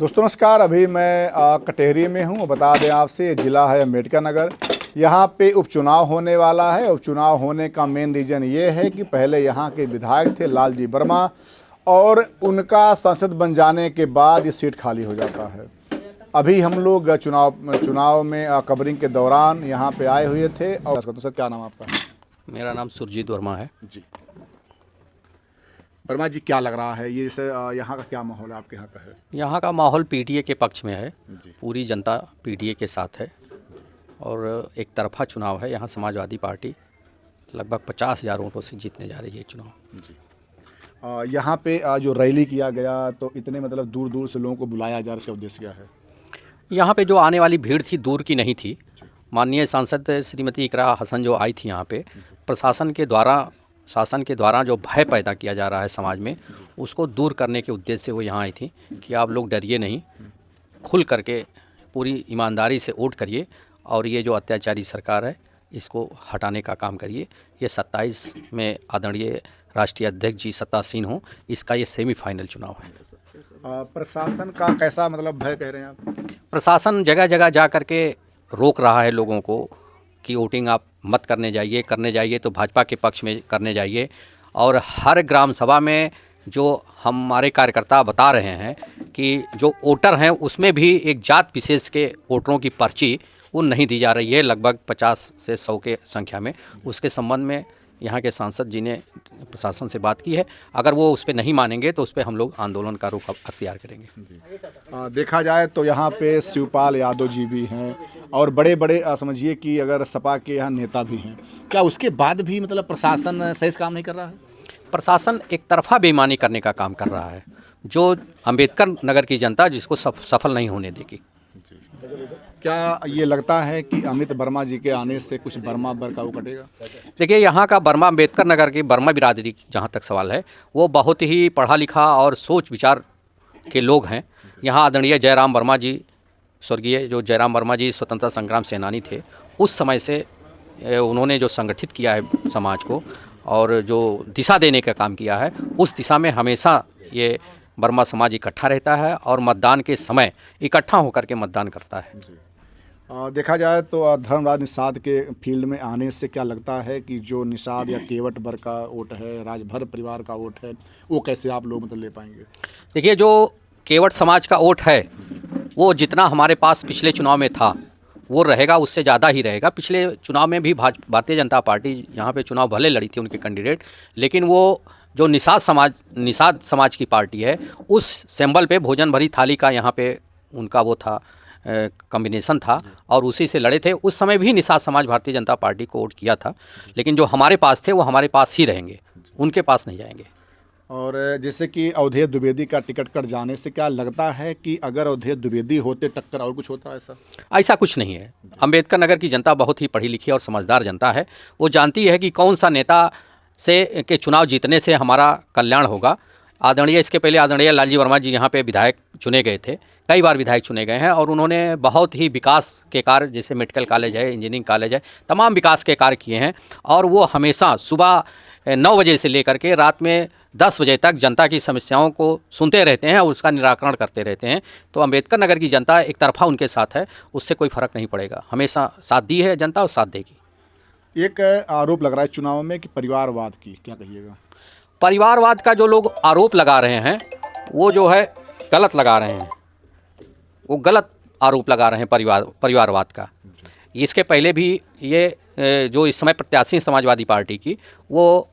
दोस्तों नमस्कार। अभी मैं कटेहरी में हूँ। बता दें आपसे, ये ज़िला है अम्बेडकर नगर। यहाँ पे उपचुनाव होने वाला है। उपचुनाव होने का मेन रीज़न ये है कि पहले यहाँ के विधायक थे लालजी वर्मा, और उनका सांसद बन जाने के बाद ये सीट खाली हो जाता है। अभी हम लोग चुनाव में कवरिंग के दौरान यहाँ पे आए हुए थे। और तो सर, क्या नाम आपका? मेरा नाम सुरजीत वर्मा है जी। वर्मा जी, क्या लग रहा है ये जैसे यहाँ का क्या माहौल है, आपके यहाँ का है? यहाँ का माहौल पीटीए के पक्ष में है। जी। पूरी जनता पीटीए के साथ है और एक तरफा चुनाव है। यहाँ समाजवादी पार्टी लगभग 50,000 वोटों से जीतने जा रही है चुनाव। जी। यहाँ पे जो रैली किया गया, तो इतने मतलब दूर दूर से लोगों को बुलाया जा रहा है, इसका उद्देश्य क्या है? यहाँ पे जो आने वाली भीड़ थी दूर की नहीं थी। माननीय सांसद श्रीमती इकरा हसन जो आई थी यहाँ पे, शासन के द्वारा जो भय पैदा किया जा रहा है समाज में, उसको दूर करने के उद्देश्य से वो यहाँ आई थी कि आप लोग डरिए नहीं, खुल करके पूरी ईमानदारी से वोट करिए और ये जो अत्याचारी सरकार है इसको हटाने का काम करिए। ये 27 में आदरणीय राष्ट्रीय अध्यक्ष जी सत्तासीन हों, इसका ये सेमीफाइनल चुनाव है। प्रशासन का कैसा मतलब भय कह रहे हैं आप? प्रशासन जगह जगह जा कर के रोक रहा है लोगों को कि वोटिंग आप मत करने जाइए तो भाजपा के पक्ष में करने जाइए। और हर ग्राम सभा में जो हमारे कार्यकर्ता बता रहे हैं कि जो वोटर हैं उसमें भी एक जात विशेष के वोटरों की पर्ची वो नहीं दी जा रही है, लगभग 50 से 100 के संख्या में। उसके संबंध में यहाँ के सांसद जी ने प्रशासन से बात की है। अगर वो उस पर नहीं मानेंगे तो उस पर हम लोग आंदोलन का रुख अख्तियार करेंगे। देखा जाए तो यहाँ पे शिवपाल यादव जी भी हैं और बड़े बड़े समझिए कि अगर सपा के यहाँ नेता भी हैं। क्या उसके बाद भी मतलब प्रशासन सही से काम नहीं कर रहा है? प्रशासन एक तरफा बेईमानी करने का काम कर रहा है, जो अम्बेडकर नगर की जनता जिसको सफल नहीं होने देगी। क्या ये लगता है कि अमित वर्मा जी के आने से कुछ वर्मा का वो कटेगा? देखिए, यहाँ का वर्मा, अम्बेडकर नगर की वर्मा बिरादरी की जहाँ तक सवाल है, वो बहुत ही पढ़ा लिखा और सोच विचार के लोग हैं। यहाँ आदरणीय जयराम वर्मा जी, स्वर्गीय जो जयराम वर्मा जी स्वतंत्रता संग्राम सेनानी थे, उस समय से उन्होंने जो संगठित किया है समाज को और जो दिशा देने का काम किया है, उस दिशा में हमेशा ये वर्मा समाज इकट्ठा रहता है और मतदान के समय इकट्ठा होकर के मतदान करता है। देखा जाए तो धर्मराज निषाद के फील्ड में आने से क्या लगता है कि जो निषाद या केवट बर का वोट है, राजभर परिवार का वोट है, वो कैसे आप लोग मतलब ले पाएंगे? देखिए, जो केवट समाज का वोट है वो जितना हमारे पास पिछले चुनाव में था वो रहेगा, उससे ज़्यादा ही रहेगा। पिछले चुनाव में भी भारतीय जनता पार्टी यहाँ पे चुनाव भले लड़ी थी उनके कैंडिडेट, लेकिन वो जो निषाद समाज की पार्टी है, उस सिंबल पे भोजन भरी थाली का यहाँ पे उनका वो था, कॉम्बिनेशन था और उसी से लड़े थे। उस समय भी निषाद समाज भारतीय जनता पार्टी को वोट किया था, लेकिन जो हमारे पास थे वो हमारे पास ही रहेंगे, उनके पास नहीं जाएंगे। और जैसे कि अवधेश द्विवेदी का टिकट कट जाने से क्या लगता है कि अगर अवधेश द्विवेदी होते टक्कर और कुछ होता? ऐसा कुछ नहीं है। अम्बेडकर नगर की जनता बहुत ही पढ़ी लिखी और समझदार जनता है। वो जानती है कि कौन सा नेता से के चुनाव जीतने से हमारा कल्याण होगा। इसके पहले आदरणीय लालजी वर्मा जी यहाँ पे विधायक चुने गए थे, कई बार विधायक चुने गए हैं और उन्होंने बहुत ही विकास के कार्य, जैसे मेडिकल कॉलेज है, इंजीनियरिंग कॉलेज है, तमाम विकास के कार्य किए हैं। और वो हमेशा सुबह 9 बजे से लेकर के रात में 10 बजे तक जनता की समस्याओं को सुनते रहते हैं और उसका निराकरण करते रहते हैं। तो अम्बेडकर नगर की जनता एक तरफा उनके साथ है, उससे कोई फ़र्क नहीं पड़ेगा। हमेशा साथ दी है जनता और साथ देगी। एक आरोप लग रहा है चुनाव में कि परिवारवाद की, क्या कहिएगा? परिवारवाद का जो लोग आरोप लगा रहे हैं वो जो है गलत लगा रहे हैं, वो गलत आरोप लगा रहे हैं परिवारवाद का। इसके पहले भी ये जो इस समय प्रत्याशी समाजवादी पार्टी की, वो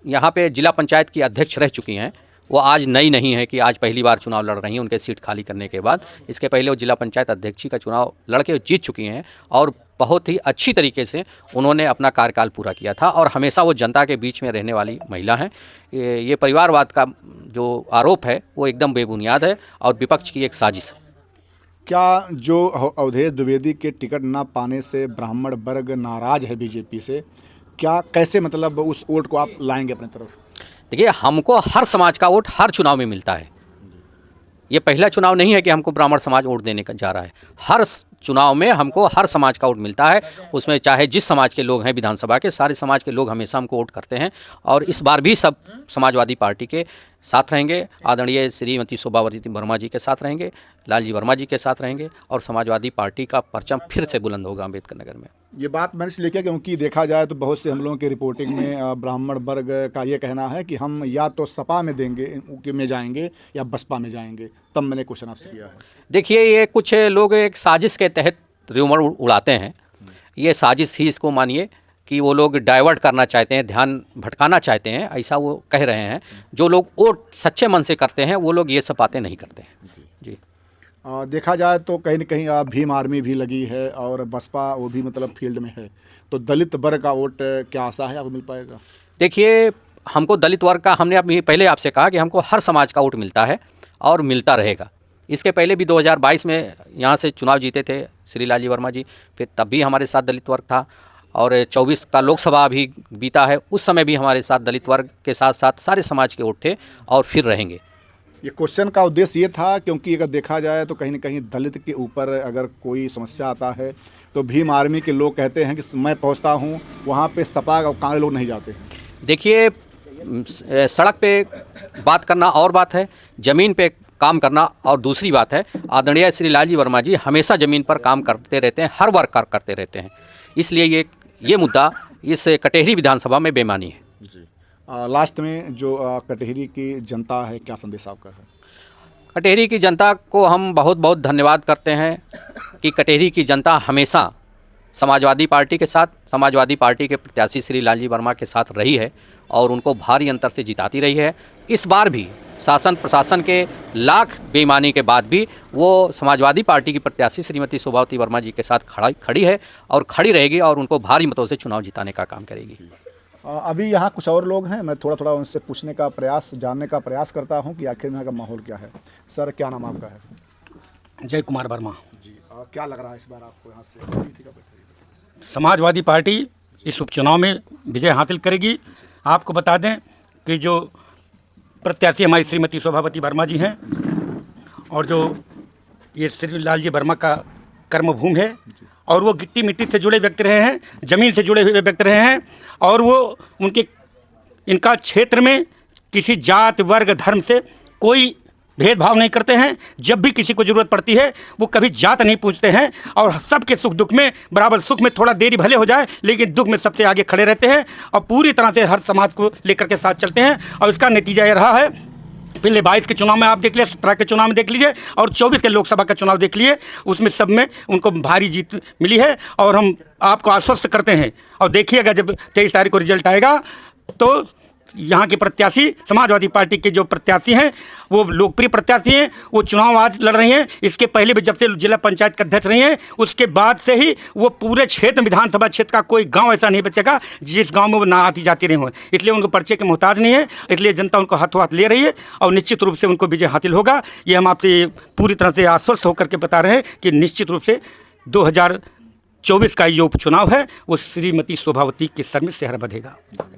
यहाँ पे जिला पंचायत की अध्यक्ष रह चुकी हैं। वो आज नई नहीं है कि आज पहली बार चुनाव लड़ रही हैं उनके सीट खाली करने के बाद। इसके पहले वो जिला पंचायत अध्यक्षी का चुनाव लड़के जीत चुकी हैं और बहुत ही अच्छी तरीके से उन्होंने अपना कार्यकाल पूरा किया था और हमेशा वो जनता के बीच में रहने वाली महिला हैं। ये परिवारवाद का जो आरोप है वो एकदम बेबुनियाद है और विपक्ष की एक साजिश है। क्या जो अवधेश द्विवेदी के टिकट ना पाने से ब्राह्मण वर्ग नाराज है बीजेपी से, क्या कैसे मतलब उस वोट को आप लाएंगे अपनी तरफ? देखिए, हमको हर समाज का वोट हर चुनाव में मिलता है। ये पहला चुनाव नहीं है कि हमको ब्राह्मण समाज वोट देने का जा रहा है। हर चुनाव में हमको हर समाज का वोट मिलता है। उसमें चाहे जिस समाज के लोग हैं विधानसभा के, सारे समाज के लोग हमेशा हमको वोट करते हैं और इस बार भी सब समाजवादी पार्टी के साथ रहेंगे। आदरणीय श्रीमती शोभावती वर्मा जी के साथ रहेंगे, लालजी वर्मा जी के साथ रहेंगे और समाजवादी पार्टी का परचम फिर से बुलंद होगा अम्बेडकर नगर में। ये बात मैंने इसलिए किया क्योंकि देखा जाए तो बहुत से हम लोगों की रिपोर्टिंग में ब्राह्मण वर्ग का ये कहना है कि हम या तो सपा में में जाएंगे या बसपा में जाएंगे, तब मैंने क्वेश्चन आपसे किया है। देखिए, ये कुछ लोग एक साजिश के तहत र्यूमर उड़ाते हैं। ये साजिश ही इसको मानिए कि वो लोग डाइवर्ट करना चाहते हैं, ध्यान भटकाना चाहते हैं, ऐसा वो कह रहे हैं। जो लोग वोट सच्चे मन से करते हैं वो लोग ये सब बातें नहीं करते हैं। जी देखा जाए तो कहीं न कहीं भीम आर्मी भी लगी है और बसपा वो भी मतलब फील्ड में है, तो दलित वर्ग का वोट क्या आशा है आपको मिल पाएगा? देखिए, हमको दलित वर्ग का, हमने अभी पहले आपसे कहा कि हमको हर समाज का वोट मिलता है और मिलता रहेगा। इसके पहले भी 2022 में यहाँ से चुनाव जीते थे श्री लालजी वर्मा जी, फिर तब भी हमारे साथ दलित वर्ग था और 24 का लोकसभा अभी बीता है, उस समय भी हमारे साथ दलित वर्ग के साथ साथ सारे समाज के वोट थे और फिर रहेंगे। ये क्वेश्चन का उद्देश्य ये था क्योंकि अगर देखा जाए तो कहीं न कहीं दलित के ऊपर अगर कोई समस्या आता है तो भीम आर्मी के लोग कहते हैं कि मैं पहुंचता हूं, वहां पे सपा और कांग्रेस लोग नहीं जाते हैं। देखिए, सड़क पे बात करना और बात है, ज़मीन पे काम करना और दूसरी बात है। आदरणीय श्री लालजी वर्मा जी हमेशा ज़मीन पर काम करते रहते हैं, हर वर्ग करते रहते हैं, इसलिए ये मुद्दा इस कटेहरी विधानसभा में बेमानी है। जी लास्ट में जो कटेहरी की जनता है, क्या संदेश आपका है? कटेहरी की जनता को हम बहुत बहुत धन्यवाद करते हैं कि कटेहरी की जनता हमेशा समाजवादी पार्टी के साथ, समाजवादी पार्टी के प्रत्याशी श्री लालजी वर्मा के साथ रही है और उनको भारी अंतर से जिताती रही है। इस बार भी शासन प्रशासन के लाख बेईमानी के बाद भी वो समाजवादी पार्टी की प्रत्याशी श्रीमती शोभावती वर्मा जी के साथ खड़ी है और खड़ी रहेगी और उनको भारी मतों से चुनाव जिताने का काम करेगी। अभी यहाँ कुछ और लोग हैं, मैं थोड़ा उनसे पूछने का प्रयास, जानने का प्रयास करता हूँ कि आखिर यहाँ का माहौल क्या है। सर, क्या नाम आपका है? जय कुमार वर्मा। जी क्या लग रहा है इस बार आपको यहाँ से? समाजवादी पार्टी इस उपचुनाव में विजय हासिल करेगी। आपको बता दें कि जो प्रत्याशी हमारी श्रीमती शोभावती वर्मा जी हैं और जो ये श्री लालजी वर्मा का कर्मभूमि है और वो गिट्टी मिट्टी से जुड़े व्यक्ति रहे हैं, ज़मीन से जुड़े हुए व्यक्ति रहे हैं और वो इनका क्षेत्र में किसी जात वर्ग धर्म से कोई भेदभाव नहीं करते हैं। जब भी किसी को ज़रूरत पड़ती है वो कभी जात नहीं पूछते हैं और सबके सुख दुख में बराबर, सुख में थोड़ा देरी भले हो जाए लेकिन दुख में सबसे आगे खड़े रहते हैं और पूरी तरह से हर समाज को लेकर के साथ चलते हैं। और इसका नतीजा ये रहा है, पहले 22 के चुनाव में आप देख लीजिए, 17 के चुनाव में देख लीजिए और 24 के लोकसभा का चुनाव देख लीजिए, उसमें सब में उनको भारी जीत मिली है। और हम आपको आश्वस्त करते हैं और देखिएगा जब 23 तारीख को रिजल्ट आएगा तो यहाँ के प्रत्याशी, समाजवादी पार्टी के जो प्रत्याशी हैं वो लोकप्रिय प्रत्याशी हैं, वो चुनाव आज लड़ रही हैं। इसके पहले भी जब से जिला पंचायत के अध्यक्ष रही हैं उसके बाद से ही वो पूरे क्षेत्र, विधानसभा क्षेत्र का कोई गांव ऐसा नहीं बचेगा जिस गांव में वो ना आती जाती रही हों। इसलिए उनको पर्चे के मोहताज नहीं है, इसलिए जनता उनको हाथों हाथ ले रही है और निश्चित रूप से उनको विजय हासिल होगा। ये हम आपसे पूरी तरह से आश्वस्त होकर के बता रहे हैं कि निश्चित रूप से 2024 का जो उपचुनाव है वो श्रीमती शोभावती के सर में शहर बंधेगा।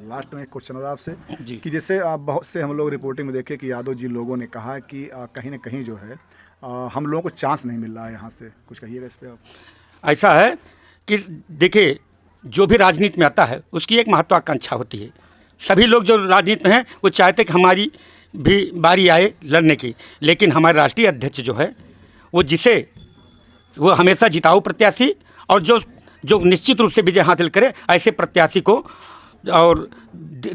लास्ट में एक क्वेश्चन है आपसे कि जैसे बहुत से हम लोग रिपोर्टिंग में देखे कि यादव जी लोगों ने कहा कि कहीं ना कहीं जो है हम लोगों को चांस नहीं मिल रहा है यहाँ से, कुछ कहिएगा इस पर आप? ऐसा है कि देखिए, जो भी राजनीति में आता है उसकी एक महत्वाकांक्षा होती है। सभी लोग जो राजनीति में हैं वो चाहते कि हमारी भी बारी आए लड़ने की, लेकिन हमारे राष्ट्रीय अध्यक्ष जो है वो हमेशा जिताऊ प्रत्याशी और जो निश्चित रूप से विजय हासिल करे ऐसे प्रत्याशी को और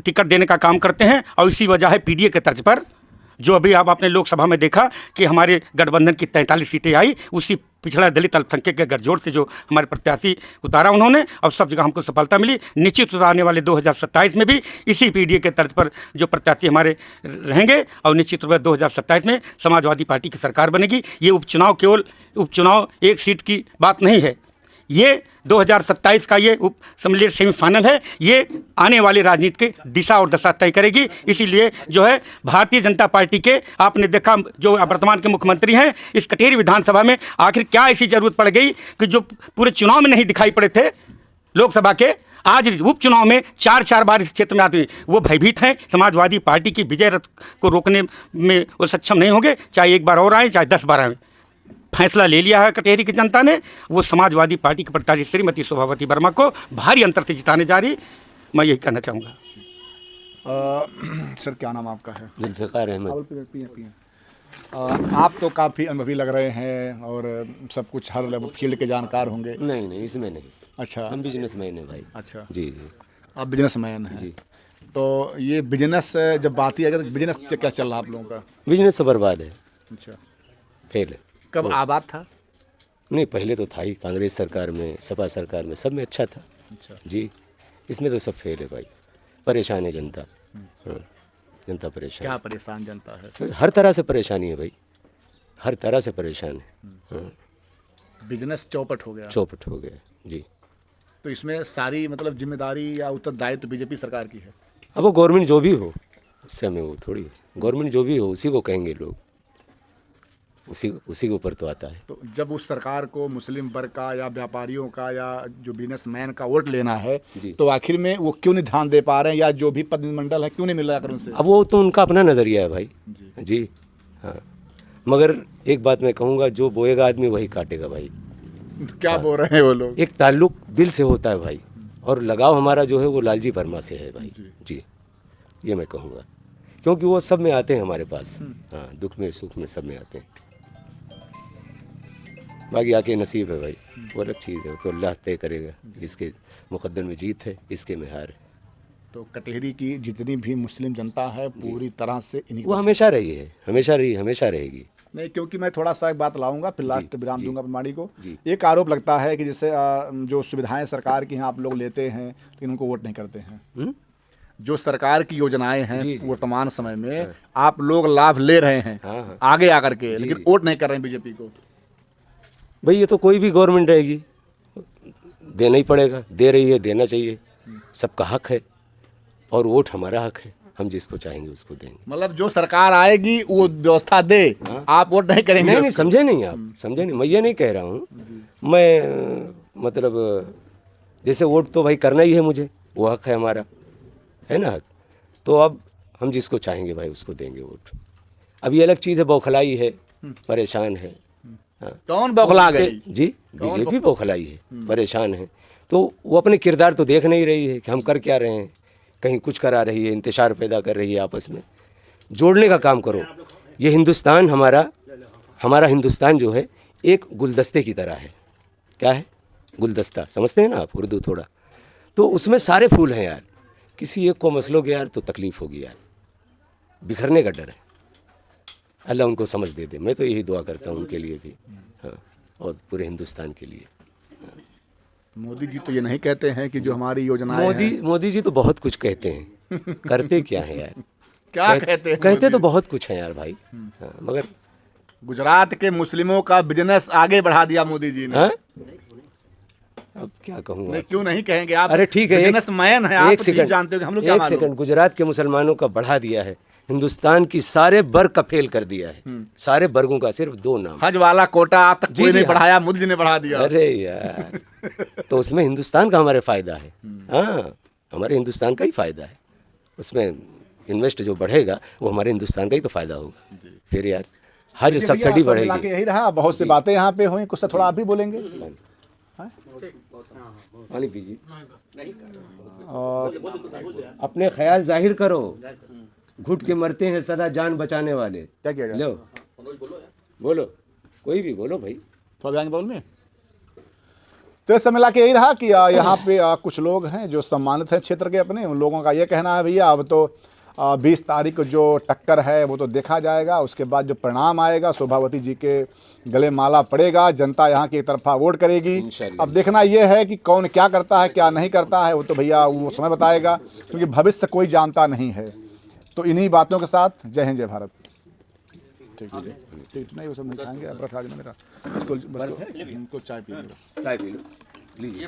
टिकट देने का काम करते हैं। और इसी वजह है पीडीए के तर्ज पर जो अभी आप अपने लोकसभा में देखा कि हमारे गठबंधन की 43 सीटें आई, उसी पिछड़ा दलित अल्पसंख्यक के गठजोड़ से जो हमारे प्रत्याशी उतारा उन्होंने और सब जगह हमको सफलता मिली। निश्चित रूप से आने वाले 2027 में भी इसी पीडीए के तर्ज पर जो प्रत्याशी हमारे रहेंगे और निश्चित रूप से 2027 में समाजवादी पार्टी की सरकार बनेगी। ये उपचुनाव केवल उपचुनाव एक सीट की बात नहीं है, ये 2027 का ये समझ सेमीफाइनल है, ये आने वाली राजनीति की दिशा और दशा तय करेगी। इसीलिए जो है भारतीय जनता पार्टी के, आपने देखा जो वर्तमान के मुख्यमंत्री हैं, इस कटेहरी विधानसभा में आखिर क्या ऐसी जरूरत पड़ गई कि जो पूरे चुनाव में नहीं दिखाई पड़े थे लोकसभा के, आज उपचुनाव में 4 बार इस क्षेत्र में आते हैं। वो भयभीत हैं, समाजवादी पार्टी की विजय रथ को रोकने में वो सक्षम नहीं होंगे, चाहे एक बार और आए चाहे 10 बार आए। फैसला ले लिया है कटेहरी की जनता ने, वो समाजवादी पार्टी के प्रत्याशी श्रीमती शोभावती वर्मा को भारी अंतर से जिताने जा रही। मैं यही कहना चाहूँगा। सर क्या नाम आपका है? जुल्फ़िकार अहमद। आप तो काफ़ी अनुभवी लग रहे हैं और सब कुछ हर फील्ड के जानकार होंगे। नहीं नहीं, इसमें नहीं। अच्छा, हम बिजनेसमैन हैं भाई। अच्छा, जी जी आप बिजनेसमैन हैं। जी। तो ये बिजनेस जब बात ही अगर बिजनेस क्या चल रहा है आप लोगों का? बिजनेस तो बर्बाद है, अच्छा, फेल है। कब आबाद था? नहीं, पहले तो था ही, कांग्रेस सरकार में, सपा सरकार में, सब में अच्छा था। अच्छा, जी, इसमें तो सब फेल है भाई। परेशान है जनता। हाँ, जनता परेशान। क्या परेशान जनता है? हर तरह से परेशानी है भाई, हर तरह से परेशान है। हाँ, बिजनेस चौपट हो गया। चौपट हो गया जी। तो इसमें सारी मतलब जिम्मेदारी या उत्तरदायित्व तो बीजेपी सरकार की है। अब वो गवर्नमेंट जो भी हो, उससे हमें वो थोड़ी, गवर्नमेंट जो भी हो उसी को कहेंगे लोग, उसी के ऊपर तो आता है। तो जब उस सरकार को मुस्लिम वर्ग का या व्यापारियों का या जो बिजनेसमैन का वोट लेना है, तो आखिर में वो क्यों नहीं ध्यान दे पा रहे हैं, या जो भी प्रतिनिधिमंडल है क्यों नहीं मिल रहा है उनसे? अब वो तो उनका अपना नज़रिया है भाई। जी हाँ, मगर एक बात मैं कहूँगा, जो बोएगा आदमी वही काटेगा भाई। क्या बोल रहे हैं वो लोग? एक ताल्लुक दिल से होता है भाई, और लगाव हमारा जो है वो लालजी वर्मा से है भाई। जी, ये मैं कहूँगा, क्योंकि वो सब में आते हैं हमारे पास। हाँ, दुख में सुख में सब में आते हैं। बाकी आके नसीब है भाई, वो अलग चीज़ है, तो अल्लाह तय करेगा। जिसके मुकद्दर में जीत है, इसके में हार है। तो कटेहरी की जितनी भी मुस्लिम जनता है पूरी तरह से इन्हीं वो हमेशा रही है, हमेशा रही, हमेशा रहेगी। नहीं, क्योंकि मैं थोड़ा सा एक बात लाऊंगा, फिर लास्ट विराम दूंगा प्रमाणी को। एक आरोप लगता है कि जैसे जो सुविधाएं सरकार की हैं आप लोग लेते हैं लेकिन उनको वोट नहीं करते हैं। जो सरकार की योजनाएं हैं वर्तमान समय में आप लोग लाभ ले रहे हैं आगे आकर के, लेकिन वोट नहीं कर रहे हैं बीजेपी को। भाई ये तो कोई भी गवर्नमेंट रहेगी, देना ही पड़ेगा, दे रही है, देना चाहिए, सबका हक है, और वोट हमारा हक है, हम जिसको चाहेंगे उसको देंगे। मतलब जो सरकार आएगी वो व्यवस्था दे, आप वोट नहीं करेंगे? नहीं, समझे नहीं आप, समझे नहीं, मैं ये नहीं कह रहा हूँ। मैं मतलब जैसे वोट तो भाई करना ही है मुझे, वो हक है हमारा, है ना हक, तो अब हम जिसको चाहेंगे भाई उसको देंगे वोट। अब ये अलग चीज़ है, बौखलाई है, परेशान है। हाँ, कौन बौखला गई? जी, बीजेपी बौखलाई है, परेशान है, तो वो अपने किरदार तो देख नहीं रही है कि हम कर क्या रहे हैं। कहीं कुछ करा रही है, इंतशार पैदा कर रही है, आपस में जोड़ने का काम करो। ये हिंदुस्तान हमारा हिंदुस्तान जो है एक गुलदस्ते की तरह है। क्या है? गुलदस्ता, समझते हैं ना आप उर्दू थोड़ा? तो उसमें सारे फूल हैं यार, किसी एक को मसलोगे यार तो तकलीफ़ होगी यार, बिखरने का डर है। अल्लाह उनको समझ दे दे, मैं तो यही दुआ करता हूँ उनके लिए भी, हाँ, और पूरे हिंदुस्तान के लिए। मोदी जी तो ये नहीं कहते हैं कि जो हमारी योजनाएं मोदी जी तो बहुत कुछ कहते हैं, करते क्या है यार? क्या कहते हैं? कहते तो बहुत कुछ है यार भाई। हाँ, मगर गुजरात के मुस्लिमों का बिजनेस आगे बढ़ा दिया मोदी जी ने। हाँ? अब क्या कहूँ? नहीं, क्यों नहीं कहेंगे आप? अरे ठीक है, बिजनेसमैन है आप, एक सेकंड जानते हो हम लोग क्या एक मालूम? सेकंड, गुजरात के मुसलमानों का बढ़ा दिया है, हिंदुस्तान की सारे वर्ग का फेल कर दिया है, सारे वर्गों का, सिर्फ 2 नाम। हज वाला कोटा आप तक कोई नहीं हाँ। बढ़ाया, मोदी जी ने बढ़ा दिया। अरे यार, तो उसमें हिंदुस्तान का हमारे फायदा है। हाँ, हमारे हिंदुस्तान का ही फायदा है, उसमें इन्वेस्ट जो बढ़ेगा वो हमारे हिंदुस्तान का ही तो फायदा होगा। फिर यार हज सब्सिडी बढ़ेगी। यही रहा, बहुत सी बातें यहाँ पे हुई, कुछ से थोड़ा आप भी बोलेंगे। पानी पीजिए, और अपने ख्याल जाहिर करो, घुट के मरते हैं सदा जान बचाने वाले। क्या किया जाए? लो बोलो, कोई भी बोलो भाई। थोड़ा जाएंगे बोल में। तो इस समय के यही रहा कि यहाँ पे कुछ लोग हैं जो सम्मानित हैं क्षेत्र के अपने, उन लोगों का ये कहना है भैया अब तो 20 तारीख को जो टक्कर है वो तो देखा जाएगा, उसके बाद जो परिणाम आएगा शोभावती जी के गले माला पड़ेगा, जनता यहाँ की एक तरफा वोट करेगी। अब देखना ये है कि कौन क्या करता है क्या नहीं करता है, वो तो भैया वो समय बताएगा, क्योंकि भविष्य कोई जानता नहीं है। तो इन्हीं बातों के साथ जय हिंद जय भारत। ठीक है, ठीक नहीं वो सब नहीं खाएंगे, अब रखा देना मेरा, इसको चाय पिएंगे बस। चाय पी लो, लीजिए।